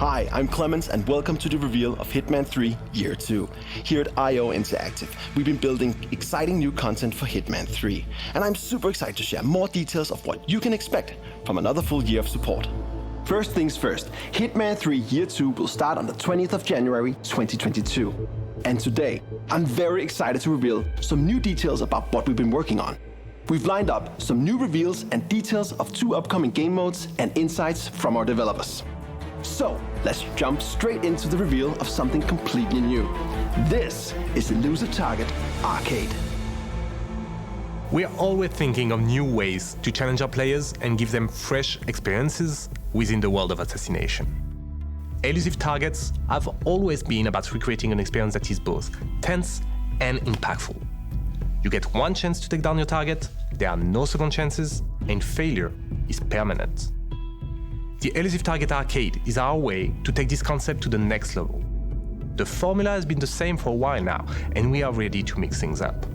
Hi, I'm Clemens and welcome to the reveal of Hitman 3 Year 2. Here at IO Interactive, we've been building exciting new content for Hitman 3, and I'm super excited to share more details of what you can expect from another full year of support. First things first, Hitman 3 Year 2 will start on the 20th of January 2022. And today, I'm very excited to reveal some new details about what we've been working on. We've lined up some new reveals and details of 2 upcoming game modes and insights from our developers. So, let's jump straight into the reveal of something completely new. This is Elusive Target Arcade. We are always thinking of new ways to challenge our players and give them fresh experiences within the world of assassination. Elusive Targets have always been about recreating an experience that is both tense and impactful. You get one chance to take down your target, there are no second chances, and failure is permanent. The Elusive Target Arcade is our way to take this concept to the next level. The formula has been the same for a while now, and we are ready to mix things up.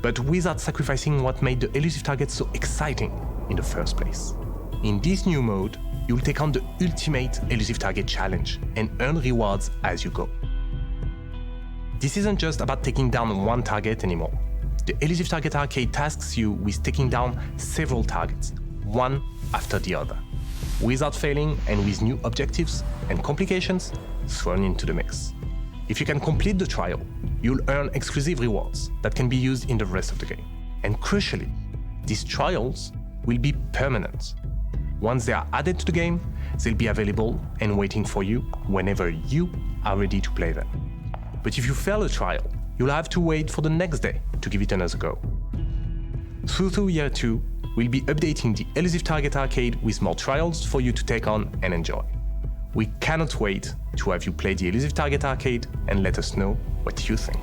But without sacrificing what made the Elusive Target so exciting in the first place. In this new mode, you'll take on the ultimate Elusive Target challenge and earn rewards as you go. This isn't just about taking down one target anymore. The Elusive Target Arcade tasks you with taking down several targets, one after the other, without failing and with new objectives and complications thrown into the mix. If you can complete the trial, you'll earn exclusive rewards that can be used in the rest of the game. And crucially, these trials will be permanent. Once they are added to the game, they'll be available and waiting for you whenever you are ready to play them. But if you fail a trial, you'll have to wait for the next day to give it another go. Through Year 2, we'll be updating the Elusive Target Arcade with more trials for you to take on and enjoy. We cannot wait to have you play the Elusive Target Arcade and let us know what you think.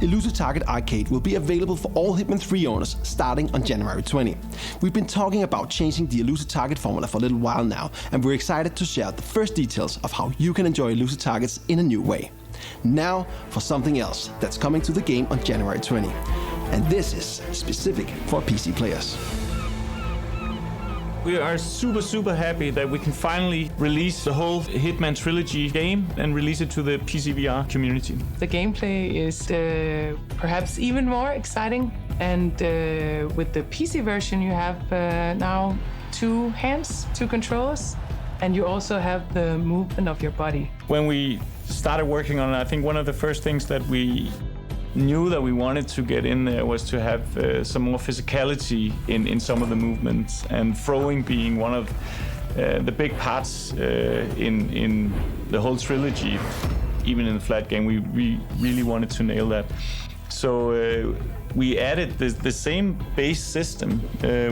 Elusive Target Arcade will be available for all Hitman 3 owners starting on January 20. We've been talking about changing the Elusive Target formula for a little while now, and we're excited to share the first details of how you can enjoy Elusive Targets in a new way. Now for something else that's coming to the game on January 20. And this is specific for PC players. We are super happy that we can finally release the whole Hitman trilogy game and release it to the PC VR community. The gameplay is perhaps even more exciting, and with the PC version you have now 2 hands, 2 controllers, and you also have the movement of your body. When we started working on it, I think one of the first things that we knew that we wanted to get in there was to have some more physicality in some of the movements, and throwing being one of the big parts in the whole trilogy. Even in the flat game, we really wanted to nail that. So we added the same base system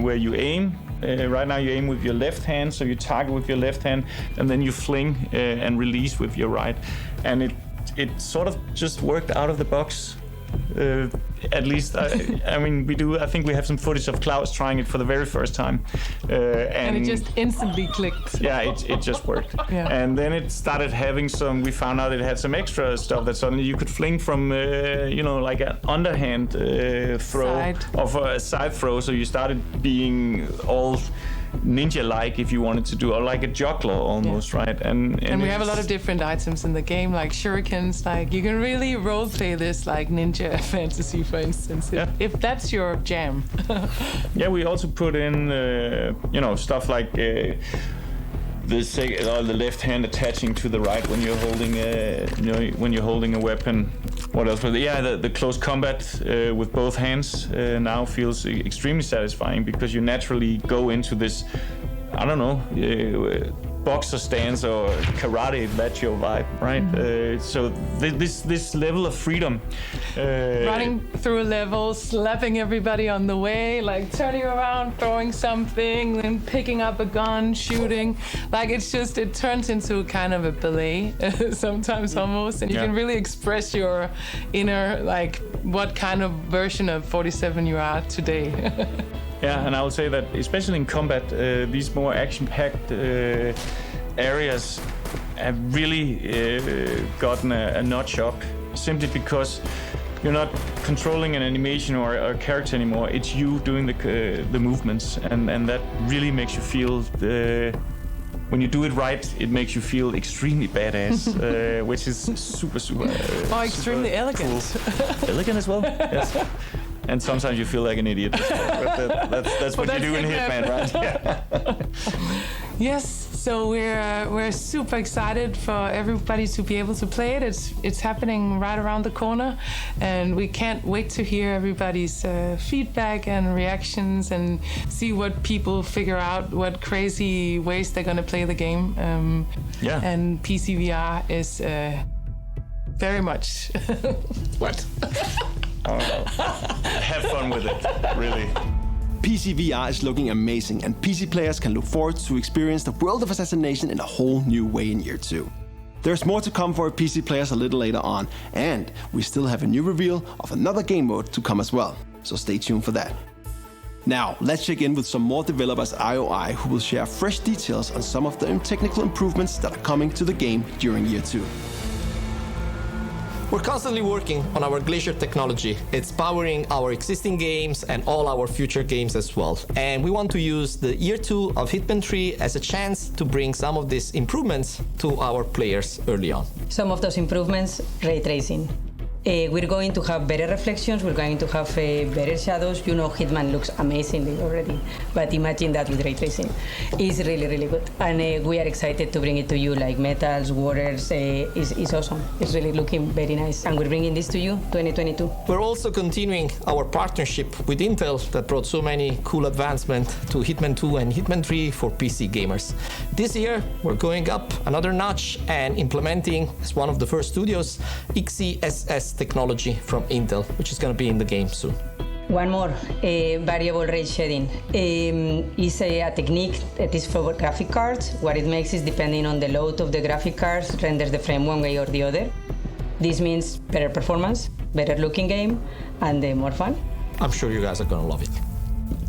where you aim. Right now you aim with your left hand, so you target with your left hand, and then you fling and release with your right. And it sort of just worked out of the box. At least, I mean, I think we have some footage of Klaus trying it for the very first time. And it just instantly clicked. Yeah, it just worked. Yeah. And then it started having we found out it had some extra stuff that suddenly you could fling from, like an underhand throw of a side throw. So you started being all ninja-like, if you wanted to do, or like a juggler almost, yeah. Right? And we have a lot of different items in the game, like shurikens. Like you can really roleplay this like ninja fantasy, for instance, if that's your jam. Yeah, we also put in, stuff like the left hand attaching to the right when you're holding a weapon. What else? The close combat with both hands now feels extremely satisfying, because you naturally go into this, I don't know, boxer stance or karate, if that's your vibe, right? Mm-hmm. So this level of freedom. Running through a level, slapping everybody on the way, like turning around, throwing something, then picking up a gun, shooting. Like it turns into kind of a ballet sometimes almost, and you can really express your inner, like what kind of version of 47 you are today. Yeah, and I would say that especially in combat, these more action-packed areas have really gotten a notch up, simply because you're not controlling an animation or a character anymore. It's you doing the movements, and that really makes you feel when you do it right, it makes you feel extremely badass, which is super, extremely elegant. Cool. Elegant as well, yes. And sometimes you feel like an idiot. But that's what you do in Hitman, right? Yeah. Yes. So we're super excited for everybody to be able to play it. It's happening right around the corner, and we can't wait to hear everybody's feedback and reactions and see what people figure out, what crazy ways they're gonna play the game. Yeah. And PCVR is very much what? Have fun with it, really. PC VR is looking amazing, and PC players can look forward to experience the world of assassination in a whole new way in year 2. There's more to come for PC players a little later on, and we still have a new reveal of another game mode to come as well, so stay tuned for that. Now, let's check in with some more developers at IOI who will share fresh details on some of the technical improvements that are coming to the game during year 2. We're constantly working on our Glacier technology. It's powering our existing games and all our future games as well. And we want to use the year 2 of Hitman 3 as a chance to bring some of these improvements to our players early on. Some of those improvements, ray tracing. We're going to have better reflections, we're going to have better shadows. You know, Hitman looks amazingly already, but imagine that with ray tracing. It's really, really good. And we are excited to bring it to you, like metals, waters, it's awesome. It's really looking very nice. And we're bringing this to you 2022. We're also continuing our partnership with Intel that brought so many cool advancements to Hitman 2 and Hitman 3 for PC gamers. This year, we're going up another notch and implementing, as one of the first studios, XeSS technology from Intel, which is going to be in the game soon. One more, variable rate shading. Is a technique that is for graphic cards. What it makes is, depending on the load of the graphic cards, renders the frame one way or the other. This means better performance, better looking game, and more fun. I'm sure you guys are going to love it.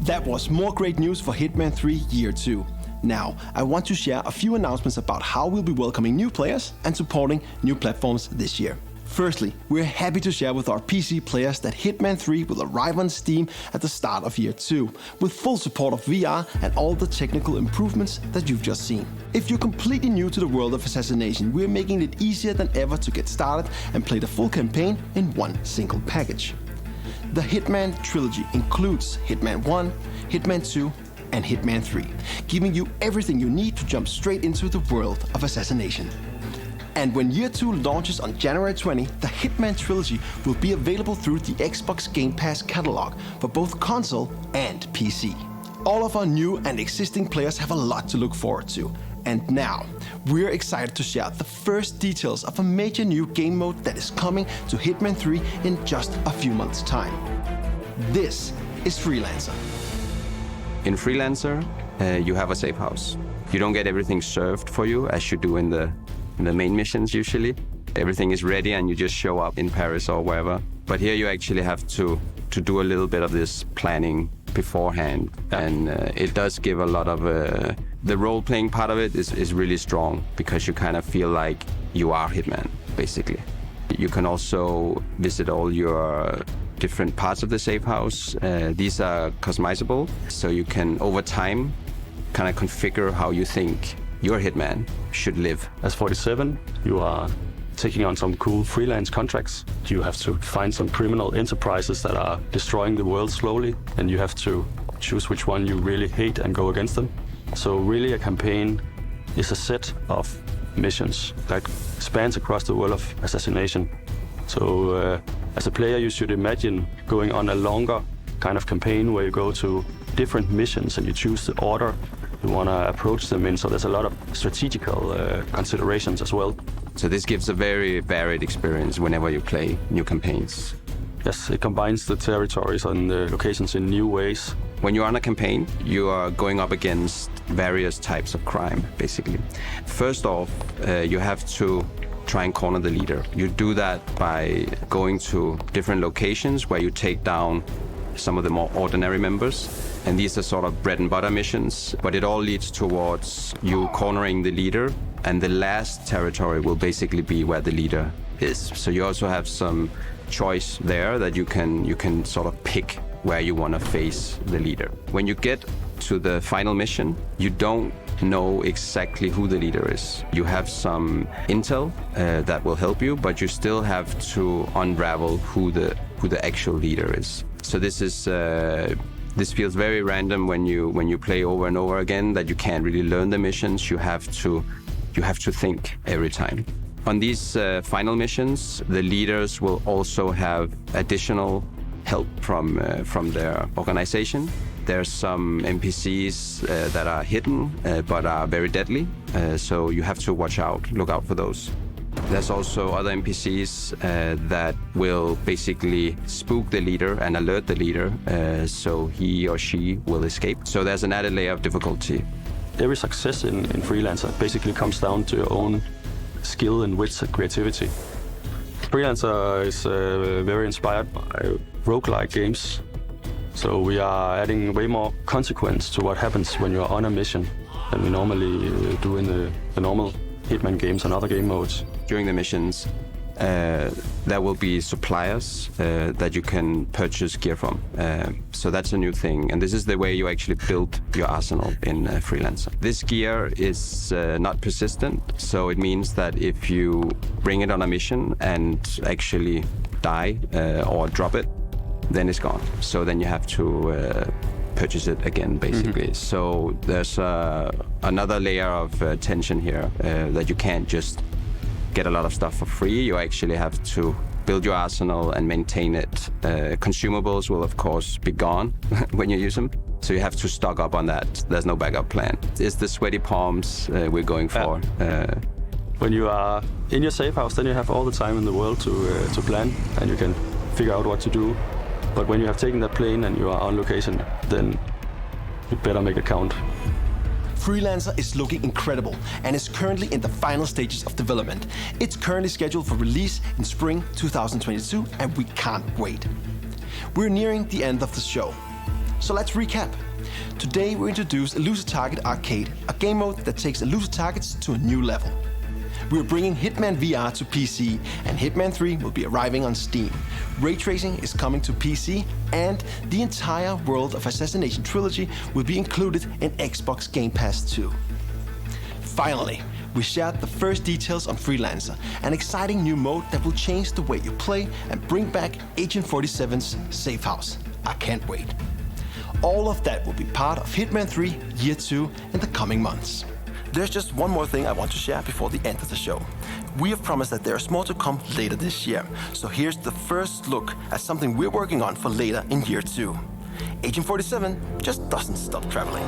That was more great news for Hitman 3 Year 2. Now, I want to share a few announcements about how we'll be welcoming new players and supporting new platforms this year. Firstly, we're happy to share with our PC players that Hitman 3 will arrive on Steam at the start of year 2, with full support of VR and all the technical improvements that you've just seen. If you're completely new to the world of assassination, we're making it easier than ever to get started and play the full campaign in one single package. The Hitman trilogy includes Hitman 1, Hitman 2, and Hitman 3, giving you everything you need to jump straight into the world of assassination. And when year 2 launches on January 20, the Hitman trilogy will be available through the Xbox Game Pass catalog for both console and PC. All of our new and existing players have a lot to look forward to. And now, we're excited to share the first details of a major new game mode that is coming to Hitman 3 in just a few months' time. This is Freelancer. In Freelancer, you have a safe house. You don't get everything served for you as you do in the main missions usually. Everything is ready and you just show up in Paris or wherever. But here you actually have to do a little bit of this planning beforehand. And it does give a lot of... the role-playing part of it is really strong because you kind of feel like you are Hitman, basically. You can also visit all your different parts of the safe house. These are customizable, so you can, over time, kind of configure how you think your Hitman should live. As 47, you are taking on some cool freelance contracts. You have to find some criminal enterprises that are destroying the world slowly, and you have to choose which one you really hate and go against them. So really a campaign is a set of missions that spans across the world of assassination. So as a player, you should imagine going on a longer kind of campaign where you go to different missions and you choose the order you want to approach them in, so there's a lot of strategical considerations as well. So this gives a very varied experience whenever you play new campaigns. Yes, it combines the territories and the locations in new ways. When you're on a campaign, you are going up against various types of crime, basically. First off, you have to try and corner the leader. You do that by going to different locations where you take down some of the more ordinary members. And these are sort of bread and butter missions, but it all leads towards you cornering the leader, and the last territory will basically be where the leader is. So you also have some choice there that you can sort of pick where you want to face the leader. When you get to the final mission, you don't know exactly who the leader is. You have some intel that will help you, but you still have to unravel who the actual leader is. So this feels very random when you play over and over again, that you can't really learn the missions. You have to think every time. On these final missions, the leaders will also have additional help from their organization. There's some NPCs that are hidden but are very deadly, so you have to look out for those. There's also other NPCs that will basically spook the leader and alert the leader, so he or she will escape. So there's an added layer of difficulty. Every success in Freelancer basically comes down to your own skill and wits and creativity. Freelancer is very inspired by roguelike games, so we are adding way more consequence to what happens when you're on a mission than we normally do in the normal Hitman games and other game modes. During the missions, there will be suppliers that you can purchase gear from. So that's a new thing, and this is the way you actually build your arsenal in Freelancer. This gear is not persistent, so it means that if you bring it on a mission and actually die or drop it, then it's gone. So then you have to purchase it again, basically. So there's another layer of tension here, that you can't just get a lot of stuff for free. You actually have to build your arsenal and maintain it. Consumables will of course be gone when you use them, so you have to stock up on that. There's no backup plan. It's the sweaty palms we're going for. When you are in your safe house, then you have all the time in the world to plan, and you can figure out what to do. But when you have taken that plane and you are on location, then you better make it count. Freelancer is looking incredible and is currently in the final stages of development. It's currently scheduled for release in spring 2022, and we can't wait. We're nearing the end of the show, so let's recap. Today we introduced Elusive Target Arcade, a game mode that takes elusive targets to a new level. We're bringing Hitman VR to PC, and Hitman 3 will be arriving on Steam. Ray tracing is coming to PC, and the entire World of Assassination trilogy will be included in Xbox Game Pass 2. Finally, we shared the first details on Freelancer, an exciting new mode that will change the way you play and bring back Agent 47's safe house. I can't wait. All of that will be part of Hitman 3 Year 2 in the coming months. There's just one more thing I want to share before the end of the show. We have promised that there's more to come later this year, so here's the first look at something we're working on for later in Year 2. Agent 47 just doesn't stop traveling.